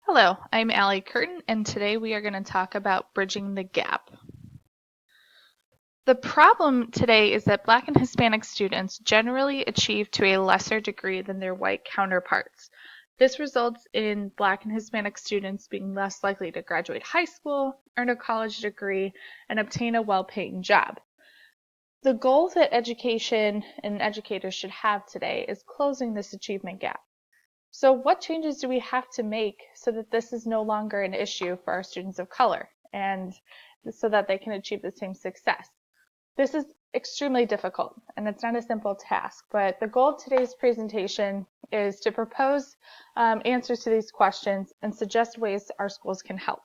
Hello, I'm Allie Curtin, and today we are going to talk about bridging the gap. The problem today is that Black and Hispanic students generally achieve to a lesser degree than their white counterparts. This results in Black and Hispanic students being less likely to graduate high school, earn a college degree, and obtain a well-paying job. The goal that education and educators should have today is closing this achievement gap. So what changes do we have to make so that this is no longer an issue for our students of color and so that they can achieve the same success? This is extremely difficult and it's not a simple task, but the goal of today's presentation is to propose answers to these questions and suggest ways our schools can help.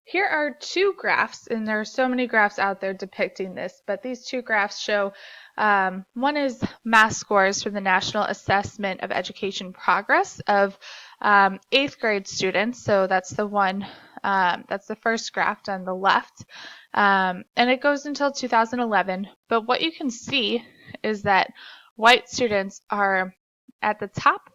Here are two graphs, and there are so many graphs out there depicting this, but these two graphs show one is math scores for the National Assessment of Education Progress of 8th grade students. So that's the one, that's the first graph on the left. And it goes until 2011. But what you can see is that white students are at the top,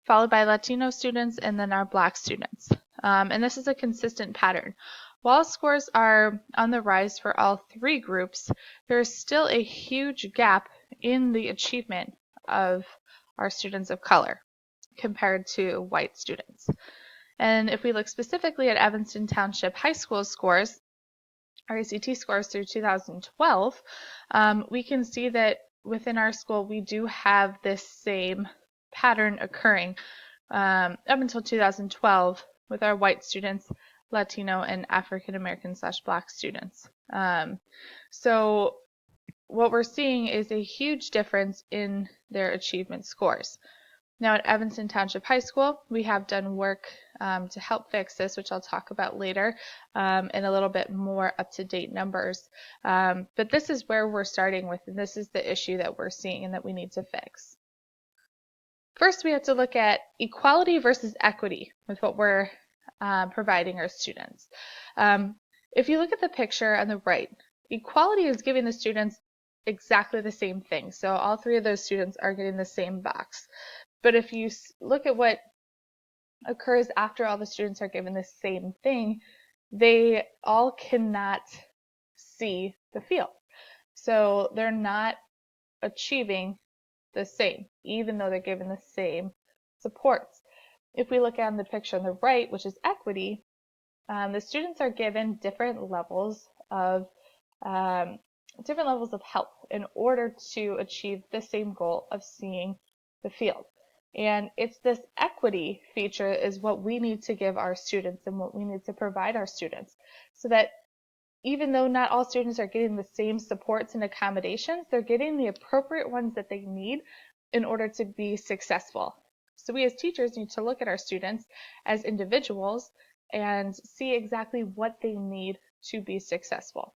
followed by Latino students, and then our Black students. And this is a consistent pattern. While scores are on the rise for all three groups, there is still a huge gap in the achievement of our students of color compared to white students. And if we look specifically at Evanston Township High School scores, our ACT scores through 2012, we can see that within our school we do have this same pattern occurring up until 2012 with our white students, Latino, and African American / Black students. So what we're seeing is a huge difference in their achievement scores. Now at Evanston Township High School, we have done work to help fix this, which I'll talk about later, in a little bit more up-to-date numbers. But this is where we're starting with, and this is the issue that we're seeing and that we need to fix. First, we have to look at equality versus equity with what we're providing our students. If you look at the picture on the right, equality is giving the students exactly the same thing. So all three of those students are getting the same box. But if you look at what occurs after all the students are given the same thing, they all cannot see the field. So they're not achieving the same, even though they're given the same supports. If we look at the picture on the right, which is equity, the students are given different levels of help in order to achieve the same goal of seeing the field. And it's this equity feature is what we need to give our students and what we need to provide our students so that even though not all students are getting the same supports and accommodations, they're getting the appropriate ones that they need in order to be successful. So we as teachers need to look at our students as individuals and see exactly what they need to be successful.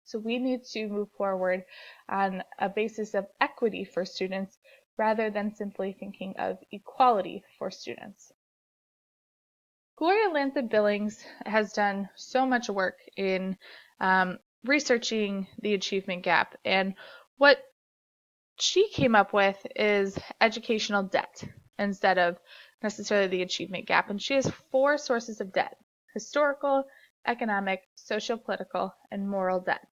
So we need to move forward on a basis of equity for students rather than simply thinking of equality for students. Gloria Lanza Billings has done so much work in researching the achievement gap, and what she came up with is educational debt instead of necessarily the achievement gap. And she has 4 sources of debt: historical, economic, socio-political, and moral debt.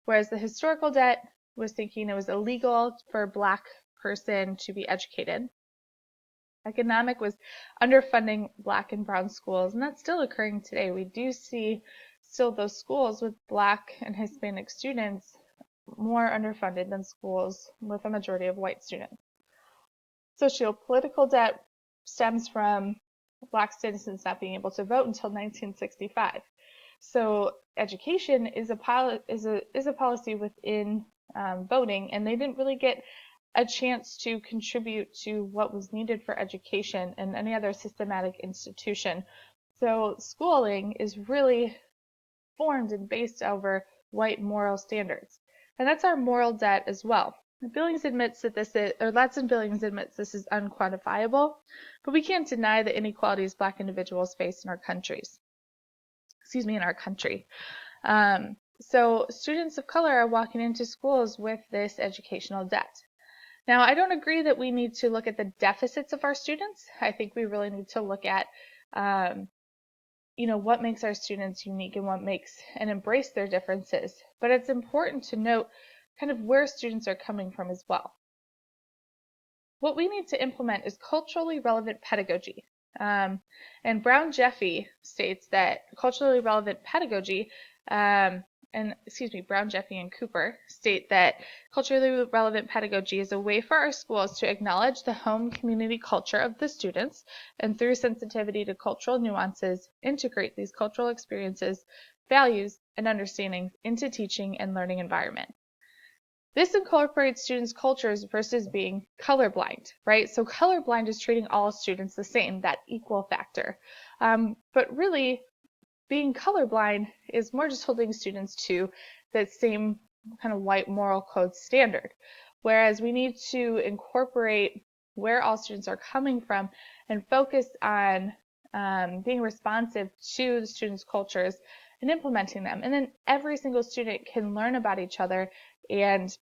Whereas the historical debt was thinking it was illegal for a Black person to be educated. Economic was underfunding Black and brown schools, and that's still occurring today. We do see still those schools with Black and Hispanic students more underfunded than schools with a majority of white students. Socio-political debt stems from Black citizens not being able to vote until 1965. So education is a policy within voting, and they didn't really get a chance to contribute to what was needed for education in any other systematic institution. So schooling is really formed and based over white moral standards. And that's our moral debt as well. Billings admits that Latson Billings admits this is unquantifiable, but we can't deny the inequalities Black individuals face in our country. So students of color are walking into schools with this educational debt. Now, I don't agree that we need to look at the deficits of our students. I think we really need to look at what makes our students unique and what makes and embrace their differences. But it's important to note kind of where students are coming from as well. What we need to implement is culturally relevant pedagogy. And Brown-Jeffrey states that culturally relevant pedagogy, Brown-Jeffrey and Cooper state that culturally relevant pedagogy is a way for our schools to acknowledge the home community culture of the students, and through sensitivity to cultural nuances, integrate these cultural experiences, values, and understandings into teaching and learning environment. This incorporates students' cultures versus being colorblind, right? So colorblind is treating all students the same, that equal factor. But really, being colorblind is more just holding students to that same kind of white moral code standard. Whereas we need to incorporate where all students are coming from and focus on being responsive to the students' cultures and implementing them. And then every single student can learn about each other and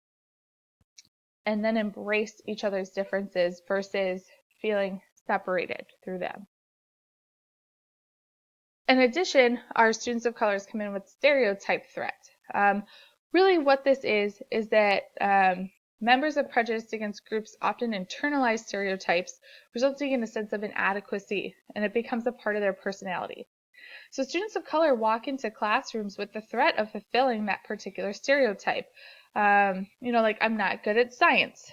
then embrace each other's differences versus feeling separated through them. In addition, our students of colors come in with stereotype threat. Really what this is that members of prejudiced against groups often internalize stereotypes, resulting in a sense of inadequacy, and it becomes a part of their personality. So students of color walk into classrooms with the threat of fulfilling that particular stereotype. Like I'm not good at science.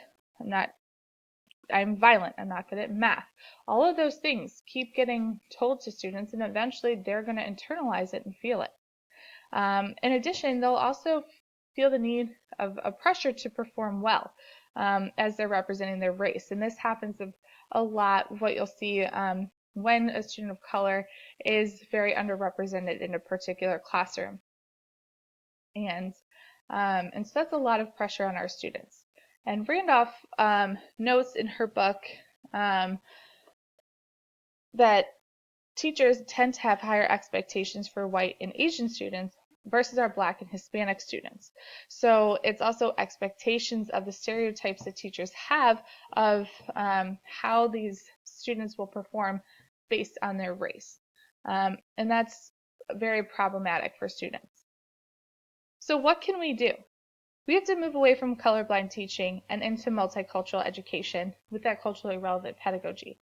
I'm violent, I'm not good at math. All of those things keep getting told to students, and eventually they're going to internalize it and feel it. In addition, they'll also feel the need of a pressure to perform well as they're representing their race. And this happens a lot, what you'll see when a student of color is very underrepresented in a particular classroom. And so that's a lot of pressure on our students. And Randolph notes in her book that teachers tend to have higher expectations for white and Asian students versus our Black and Hispanic students. So it's also expectations of the stereotypes that teachers have of how these students will perform based on their race. And that's very problematic for students. So what can we do? We have to move away from colorblind teaching and into multicultural education with that culturally relevant pedagogy.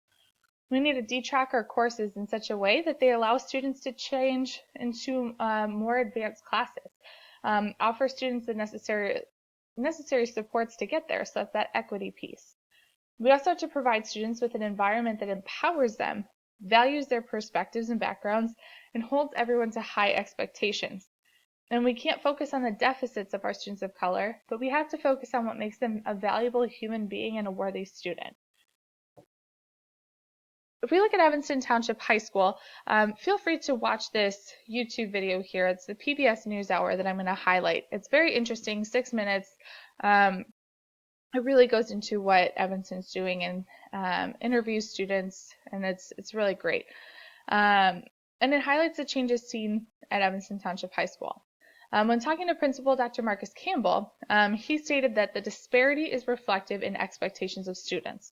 We need to detrack our courses in such a way that they allow students to change into more advanced classes, offer students the necessary supports to get there, so that's that equity piece. We also have to provide students with an environment that empowers them, values their perspectives and backgrounds, and holds everyone to high expectations. And we can't focus on the deficits of our students of color, but we have to focus on what makes them a valuable human being and a worthy student. If we look at Evanston Township High School, feel free to watch this YouTube video here. It's the PBS NewsHour that I'm going to highlight. It's very interesting, 6 minutes. It really goes into what Evanston's doing and interviews students, and it's really great. And it highlights the changes seen at Evanston Township High School. When talking to Principal Dr. Marcus Campbell, he stated that the disparity is reflective in expectations of students.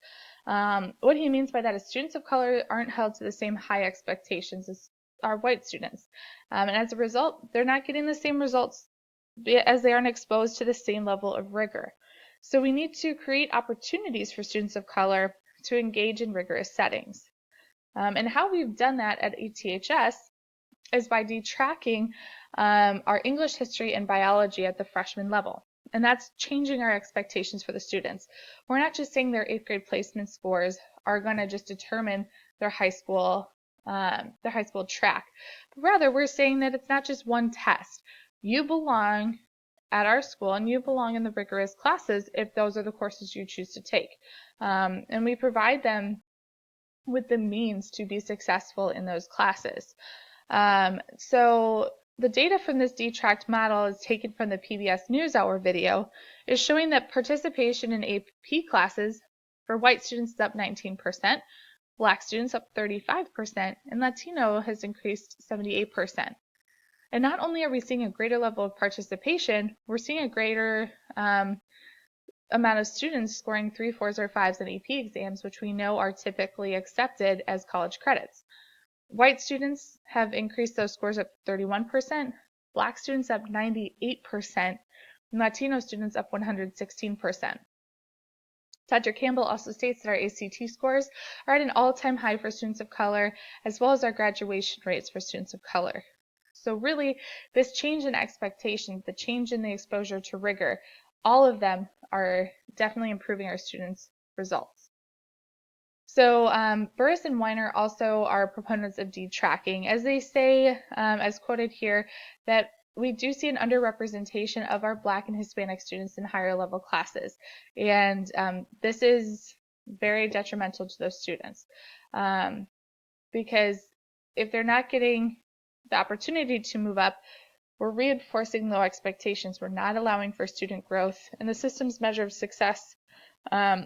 What he means by that is students of color aren't held to the same high expectations as our white students. And as a result, they're not getting the same results as they aren't exposed to the same level of rigor. So we need to create opportunities for students of color to engage in rigorous settings. And how we've done that at ETHS is by detracking our English, history, and biology at the freshman level. And that's changing our expectations for the students. We're not just saying their 8th grade placement scores are going to just determine their high school track. But rather, we're saying that it's not just one test. You belong at our school and you belong in the rigorous classes if those are the courses you choose to take. And we provide them with the means to be successful in those classes. So the data from this detract model is taken from the PBS NewsHour video, is showing that participation in AP classes for white students is up 19%, Black students up 35%, and Latino has increased 78%. And not only are we seeing a greater level of participation, we're seeing a greater amount of students scoring 3s, 4s, or 5s in AP exams, which we know are typically accepted as college credits. White students have increased those scores up 31%, Black students up 98%, and Latino students up 116%. Dr. Campbell also states that our ACT scores are at an all-time high for students of color, as well as our graduation rates for students of color. So really, this change in expectations, the change in the exposure to rigor, all of them are definitely improving our students' results. So Burris and Weiner also are proponents of detracking, as they say, as quoted here, that we do see an underrepresentation of our Black and Hispanic students in higher level classes, and this is very detrimental to those students because if they're not getting the opportunity to move up, we're reinforcing low expectations. We're not allowing for student growth, and the system's measure of success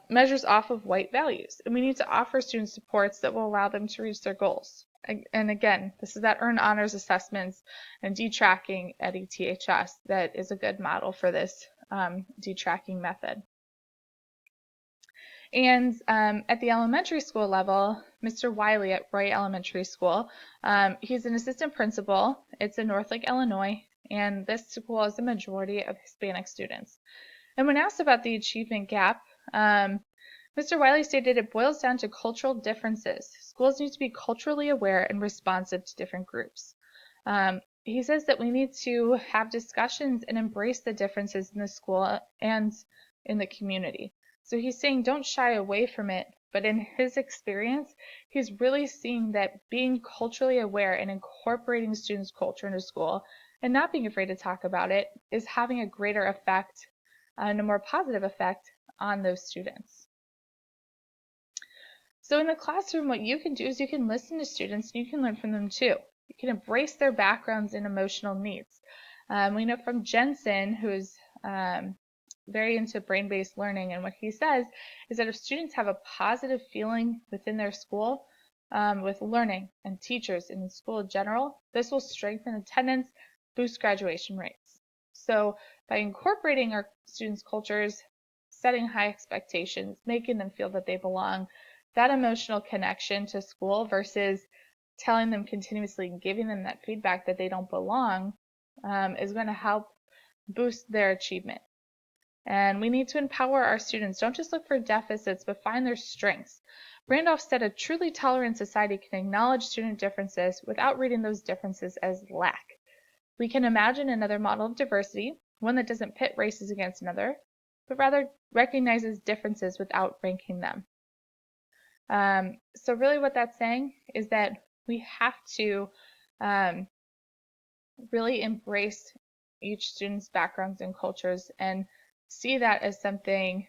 measures off of white values. And we need to offer students supports that will allow them to reach their goals. And again, this is that earned honors assessments and detracking at ETHS that is a good model for this detracking method. And at the elementary school level, Mr. Wiley at Roy Elementary School, he's an assistant principal. It's in Northlake, Illinois, and this school has a majority of Hispanic students. And when asked about the achievement gap, Mr. Wiley stated it boils down to cultural differences. Schools need to be culturally aware and responsive to different groups. He says that we need to have discussions and embrace the differences in the school and in the community. So he's saying don't shy away from it, but in his experience, he's really seeing that being culturally aware and incorporating students' culture into school and not being afraid to talk about it is having a greater effect and a more positive effect on those students. So in the classroom, what you can do is you can listen to students and you can learn from them too. You can embrace their backgrounds and emotional needs. We know from Jensen, who is very into brain-based learning, and what he says is that if students have a positive feeling within their school with learning and teachers and in school in general, this will strengthen attendance, boost graduation rates. So by incorporating our students' cultures, setting high expectations, making them feel that they belong, that emotional connection to school versus telling them continuously, giving them that feedback that they don't belong, is going to help boost their achievement. And we need to empower our students. Don't just look for deficits, but find their strengths. Randolph said a truly tolerant society can acknowledge student differences without reading those differences as lack. We can imagine another model of diversity, one that doesn't pit races against another, but rather recognizes differences without ranking them. So really what that's saying is that we have to really embrace each student's backgrounds and cultures and see that as something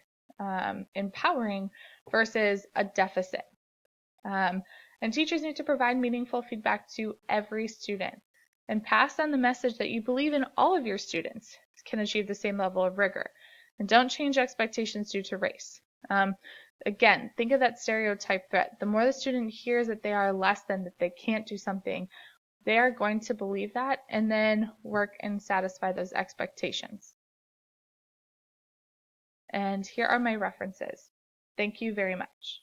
empowering versus a deficit. And teachers need to provide meaningful feedback to every student and pass on the message that you believe in all of your students can achieve the same level of rigor. And don't change expectations due to race. Again, think of that stereotype threat. The more the student hears that they are less than, that they can't do something, they are going to believe that and then work and satisfy those expectations. And here are my references. Thank you very much.